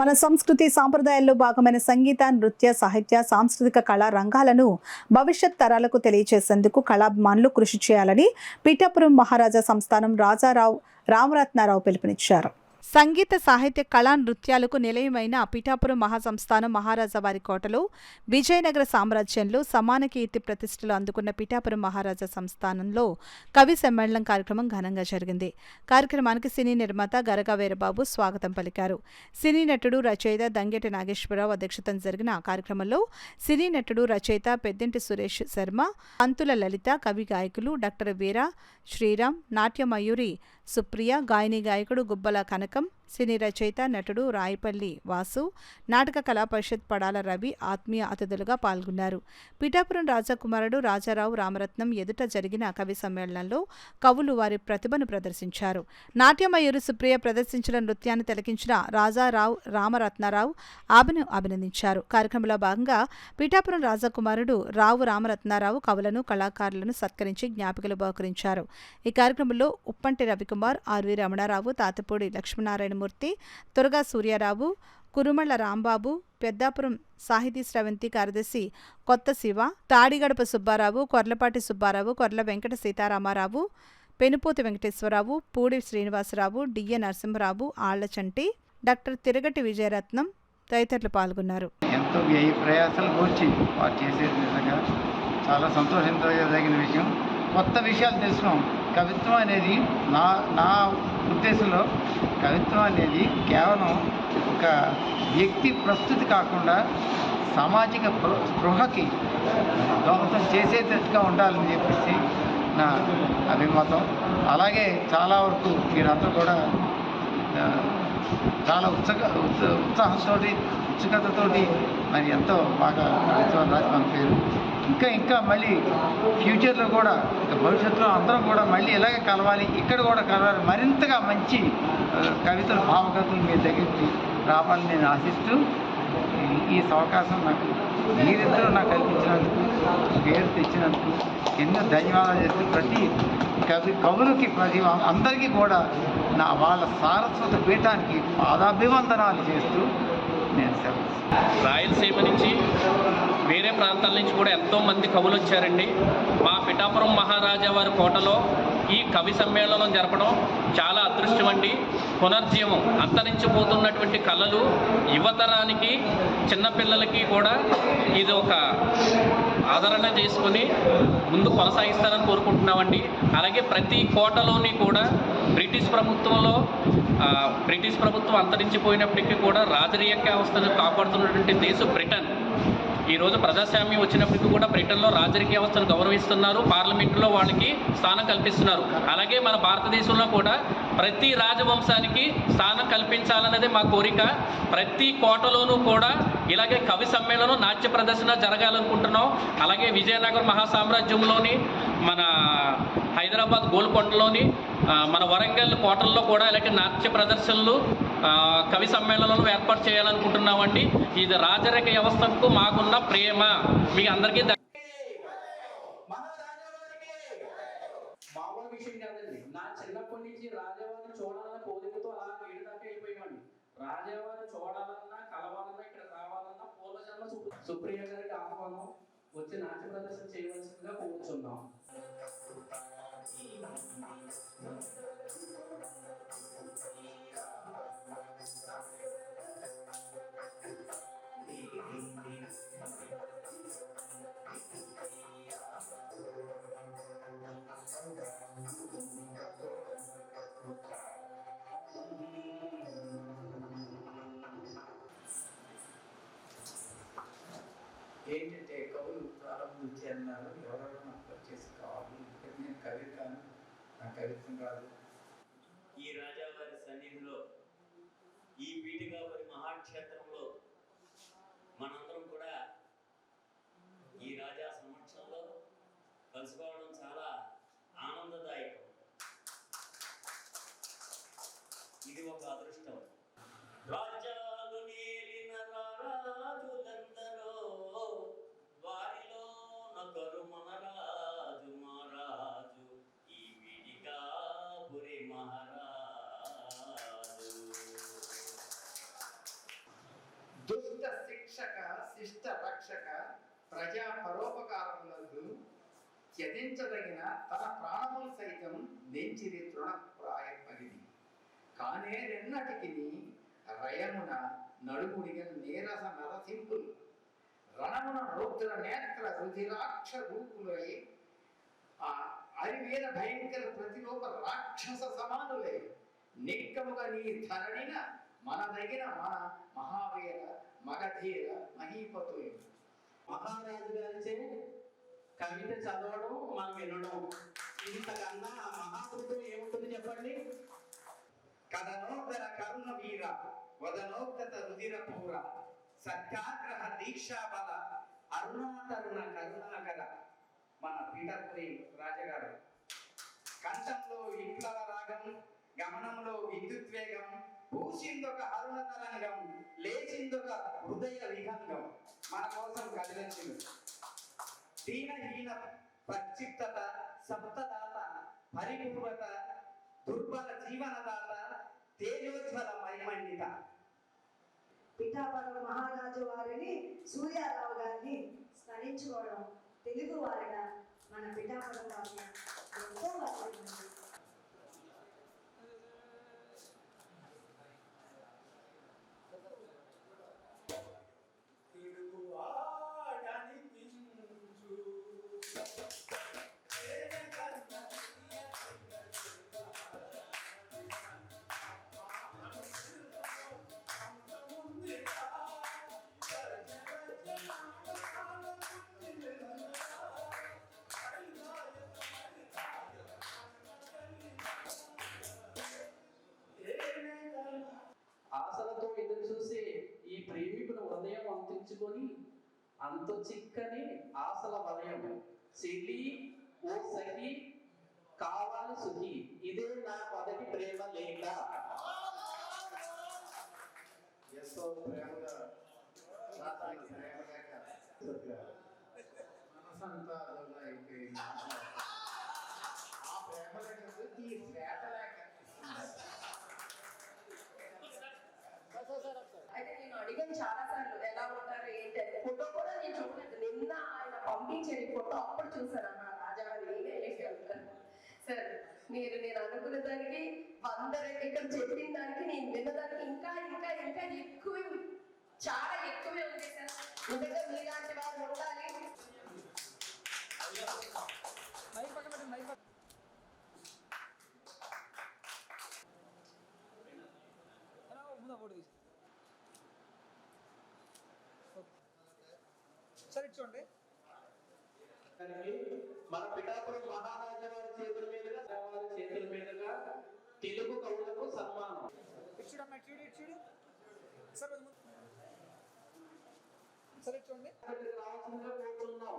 మన సంస్కృతి సాంప్రదాయాల్లో భాగమైన సంగీత, నృత్య, సాహిత్య, సాంస్కృతిక కళా రంగాలను భవిష్యత్ తరాలకు తెలియజేసేందుకు కళాభిమానులు కృషి చేయాలని పిఠాపురం మహారాజా సంస్థానం రాజారావు రామరత్నారావు పిలుపునిచ్చారు. సంగీత, సాహిత్య, కళా, నృత్యాలకు నిలయమైన పిఠాపురం మహాసంస్థానం మహారాజా వారి కోటలో విజయనగర సామ్రాజ్యంలో సమాన కీర్తి ప్రతిష్టలు అందుకున్న పిఠాపురం మహారాజా సంస్థానంలో కవి సమ్మేళనం కార్యక్రమం ఘనంగా జరిగింది. కార్యక్రమానికి సినీ నిర్మాత గరగా వీరబాబు స్వాగతం పలికారు. సినీ నటుడు, రచయిత దంగేటి నాగేశ్వరరావు అధ్యక్షతన జరిగిన కార్యక్రమంలో సినీ నటుడు, రచయిత పెద్దింటి సురేష్ శర్మ, పంతుల లలిత, కవి గాయకులు డాక్టర్ వీర, శ్రీరామ్, నాట్య మయూరి సుప్రియ, గాయని గాయకుడు గుబ్బల కనకం, సినీ రచయిత నటుడు రాయపల్లి వాసు, నాటక కళా పరిషత్ పడాల రవి ఆత్మీయ అతిథులుగా పాల్గొన్నారు. పిఠాపురం రాజకుమారుడు రాజారావు రామరత్నం ఎదుట జరిగిన కవి సమ్మేళనంలో కవులు వారి ప్రతిభను ప్రదర్శించారు. నాట్యమయూరి సుప్రియ ప్రదర్శించిన నృత్యాన్ని తిలకించిన రాజారావు రామరత్నారావు ఆమెను అభినందించారు. కార్యక్రమంలో భాగంగా పిఠాపురం రాజకుమారుడు రావు రామరత్నారావు కవులను, కళాకారులను సత్కరించి జ్ఞాపికలు బహుకరించారు. ఈ కార్యక్రమంలో ఉప్పంటి రవికుమార్, ఆర్వి రమణారావు, తాతపూడి లక్ష్మీనారాయణ మూర్తి, తురగా సూర్యారావు, కురుమళ్ల రాంబాబు, పెద్దాపురం సాహితీ స్రవంతి కార్యదర్శి కొత్త శివ, తాడిగడప సుబ్బారావు, కొర్లపాటి సుబ్బారావు, కొర్ల వెంకట సీతారామారావు, పెనుపోతి వెంకటేశ్వరరావు, పూడి శ్రీనివాసరావు, డిఎ నరసింహరావు, ఆళ్లచంటి, డాక్టర్ తిరగటి విజయరత్నం తదితరులు పాల్గొన్నారు. ఎంతో వ్యయ ప్రయాసాలు కూర్చి వారు చేసేది నిజంగా చాలా సంతోషించదగిన విషయం. కొత్త విషయాలు తెలుసుకున్నాం. కవిత్వం అనేది నా ఉద్దేశంలో కవిత్వం అనేది కేవలం ఒక వ్యక్తి ప్రస్తుతి కాకుండా సామాజిక స్పృహకి దోహదం చేసేటట్టుగా ఉండాలని చెప్పేసి నా అభిమతం. అలాగే చాలా వరకు మీరంతా కూడా చాలా ఉత్సాహంతో, ఉత్సుకతతోటి మరి ఎంతో బాగా కవిత్వం రాసి మన పేరు ఇంకా మళ్ళీ ఫ్యూచర్లో కూడా భవిష్యత్తులో అందరం కూడా మళ్ళీ ఇలాగే కలవాలి, ఇక్కడ కూడా కలవాలి, మరింతగా మంచి కవితలు, భావకవితలు మీ దగ్గరికి రావాలని నేను ఆశిస్తూ ఈ అవకాశం నాకు మీరిద్దరూ నాకు కల్పించినందుకు, పేరు తెచ్చినందుకు ఎన్నో ధన్యవాదాలు చేస్తూ ప్రతి కవులకి అందరికీ కూడా వాళ్ళ సారస్వత పీఠానికి పాదాభివందనాలు చేస్తూ నేను రాయలసీమ నుంచి వేరే ప్రాంతాల నుంచి కూడా ఎంతోమంది కవులు వచ్చారండి. మా పిఠాపురం మహారాజా వారి కోటలో ఈ కవి సమ్మేళనం జరపడం చాలా అదృష్టం అండి. పునర్జీవం, అంతరించిపోతున్నటువంటి కళలు యువతరానికి, చిన్నపిల్లలకి కూడా ఇది ఒక ఆదరణ చేసుకొని ముందు కొనసాగిస్తారని కోరుకుంటున్నామండి. అలాగే ప్రతి కోటలోని కూడా బ్రిటిష్ ప్రభుత్వం అంతరించిపోయినప్పటికీ కూడా రాజకీయ వ్యవస్థను కాపాడుతున్నటువంటి దేశం బ్రిటన్. ఈరోజు ప్రజాస్వామ్యం వచ్చినప్పటికీ కూడా బ్రిటన్లో రాజకీయ వ్యవస్థను గౌరవిస్తున్నారు, పార్లమెంటులో వాళ్ళకి స్థానం కల్పిస్తున్నారు. అలాగే మన భారతదేశంలో కూడా ప్రతి రాజవంశానికి స్థానం కల్పించాలన్నదే మా కోరిక. ప్రతి కోటలోనూ కూడా ఇలాగే కవి సమ్మేళనం, నాట్య ప్రదర్శన జరగాలనుకుంటున్నాం. అలాగే విజయనగరం మహాసామ్రాజ్యంలోని, మన హైదరాబాద్ గోల్కొండలోని, మన వరంగల్ కోటల్లో కూడా ఇలాగే నాట్య ప్రదర్శనలు, కవి సమ్మేళనాలు ఏర్పాటు చేయాలనుకుంటున్నామండి. ఇది రాజరిక వ్యవస్థకు మాకున్న ప్రేమ మీ అందరికీ మామూలు విషయం కాదండి. నా చిన్నప్పటి నుంచి రాజావారిని చూడాలన్న కోరికతో అలా ఏడు దాకా వెళ్ళిపోయామండి. రాజావారిని చూడాలన్నా, కలవాలన్నా, ఇక్కడ రావాలన్నా పూర్వజన్మ సుప్రియ గారికి ఆహ్వానం, వచ్చి నాట్య ప్రదర్శన చేయవలసిందిగా కోరుచున్నాం. ఏంటంటే కవులు ప్రారంభించి అన్నారు, ఎవరెవరు నాకు వచ్చేసి కావాలి, నేను కవి కాను, నా కవిత్వం కాదు. ఈ రాజావారి సన్నిధిలో, ఈ పీఠికాపురి మహాక్షేత్రంలో మనందరం కూడా ఈ రాజా సమక్షంలో కలుసుకోవడం చాలా ఆనందదాయకం. ఇది ఒక అదృష్టం. రాజ్యాలు నేలిన రాజులందరూ వారిలో నొకరు మన రాజు మహారాజు, ఈ పీఠికాపురి మహారాజు. దుష్ట శిక్షక శిష్ట రక్షక ప్రజా పరోపకారములందు త్యజించదగిన తన ప్రాణములు సైతం నెంచిది తృణప్రాయపగిది కానే రెన్నటికి రయమున నడుముడిగ నీరస నరసింపులు రణమున రౌద్ర నేత్ర రుధిరాక్ష రూపులై ఆ అరివీర భయంకర ప్రతిలోప రాక్షస సమానులై నిక్కముగా నీ ధరణిన మనదగిన మన మహావీర మగధీర మహీపతులు. మహారాజు గారిచే కవిత చదవడం మనం వినడం, ఇంతకన్నా మహాపురుషుడు ఏముంటుంది చెప్పండి? కథనోత్తర కరుణ వీర వదనోత్తత రుధిర పూర సత్యాగ్రహ దీక్షాబల అరుణాతరుణ కరుణాకర. మన పీఠాపురి రాజగారు కంఠంలో విప్లవ రాగం, గమనంలో విద్యుద్వేగం, పూసిందొక అరుణ తరంగం, లేచిందొక హృదయ విహంగం మన కోసం కదిలించింది. దీనహీన ప్రక్షిప్తత సప్తదాత పరిపూర్వత దుర్బల జీవనదాత తేజోజ్వల మైమండిత. పిఠాపురం మహారాజు వారిని సూర్యారావు గారిని స్మరించుకోవడం తెలుగు వారిగా మన పిఠాపురం వారిని ఎంతో గౌరవించింది. ఆశలతో ఎదురు చూసి ఈ ప్రేమికుల హృదయం అందించుకొని అంత చిక్కని ఆశల వలయం చెలి ఓ సఖి కావాలి సుఖి ఇదే నా మొదటి ప్రేమ లేఖ. ఎంతో ప్రేమగా రాసిన ప్రేమ లేఖ మనసంతా అదొక అయిపోయింది. ఆ ప్రేమ లేఖ ఈ శ్వేత లేఖ. అయితే నేను అడిగాను చాలా సార్లు ఎలా ఉంటారు ఏంటి అంటే ఫోటో కూడా నేను చూడలేదు. నిన్న ఆయన పంపించేది ఫోటో అప్పుడు చూసాను అన్న రాజావారి సార్ మీరు నేను అనుకున్న దానికి 100 రెట్లు ఇక్కడ చెప్పిన దానికి నేను విన్నదానికి ఇంకా ఇంకా ఇంకా ఎక్కువ చాలా ఎక్కువే ఉంది సార్. నిజంగా మీలాంటి వారు ఉండాలి. సరే చూడండి మన పిఠాపురం మహారాజా వారి చేతుల మీదుగా వారి చేతుల మీదుగా తెలుగు కవులకు సన్మానం. చూడమ్మా చూడు సరే సరే చూడండి రావాల్సిందిగా కోరుతున్నాం.